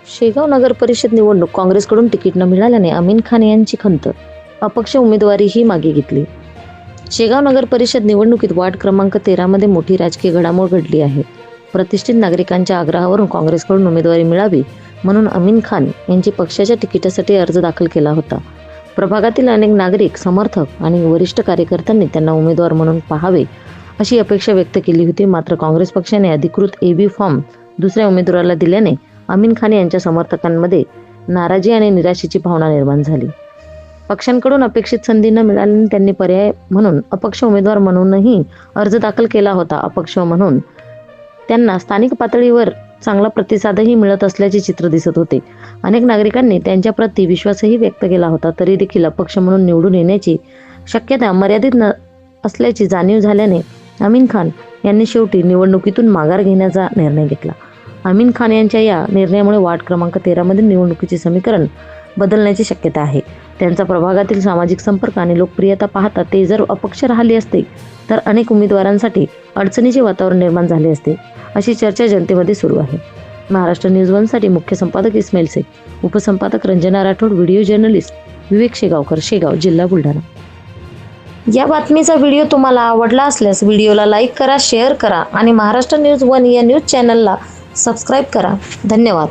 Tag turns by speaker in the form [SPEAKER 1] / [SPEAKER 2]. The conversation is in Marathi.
[SPEAKER 1] शेगाव नगर परिषद निवडणूक काँग्रेसकडून तिकीट न मिळाल्याने अमीन खान यांची खंत, अपक्ष उमेदवारीही मागे घेतली. शेगाव नगर परिषद निवडणुकीत वार्ड क्रमांक 13 मध्ये मोठी राजकीय घडामोड घडली आहे. प्रतिष्ठित नागरिकांच्या आग्रहावरून काँग्रेसकडून उमेदवारी मिळावी म्हणून अमीन खान यांची पक्षाच्या तिकिटासाठी अर्ज दाखल केला होता. प्रभागातील अनेक नागरिक, समर्थक आणि वरिष्ठ कार्यकर्त्यांनी त्यांना उमेदवार म्हणून पाहावे अशी अपेक्षा व्यक्त केली होती. मात्र काँग्रेस पक्षाने अधिकृत AB फॉर्म दुसऱ्या उमेदवाराला दिल्याने अमीन खान यांच्या समर्थकांमध्ये नाराजी आणि निराशेची भावना निर्माण झाली. पक्षांकडून अपेक्षित संधी न मिळाल्याने त्यांनी पर्याय म्हणून अपक्ष उमेदवार म्हणूनही अर्ज दाखल केला होता. अपक्ष म्हणून त्यांना स्थानिक पातळीवर चांगला प्रतिसादही मिळत असल्याचे चित्र दिसत होते. अनेक नागरिकांनी त्यांच्याप्रती विश्वासही व्यक्त केला होता. तरी देखील अपक्ष म्हणून निवडून येण्याची शक्यता मर्यादित असल्याची जाणीव झाल्याने अमीन खान यांनी शेवटी निवडणुकीतून माघार घेण्याचा निर्णय घेतला. अमीन खान यांच्या या निर्णयामुळे वार्ड क्रमांक 13 मध्ये निवडणुकीचे समीकरण बदलण्याची शक्यता आहे. त्यांचा प्रभागातील सामाजिक संपर्क आणि लोकप्रियता पाहता ते जर अपक्ष राहिले असते तर अनेक उमेदवारांसाठी अडचणीचे वातावरण निर्माण झाले असते, अशी चर्चा जनतेमध्ये सुरू आहे. महाराष्ट्र न्यूज 1 साठी मुख्य संपादक इस्माईल शेख, उपसंपादक रंजना राठोड, व्हिडिओ जर्नलिस्ट विवेक शेगावकर, शेगाव, जिल्हा बुलढाणा. या बातमीचा व्हिडिओ तुम्हाला आवडला असल्यास व्हिडिओला लाईक करा, शेअर करा आणि महाराष्ट्र न्यूज 1 या न्यूज चॅनलला सबस्क्राईब करा. धन्यवाद.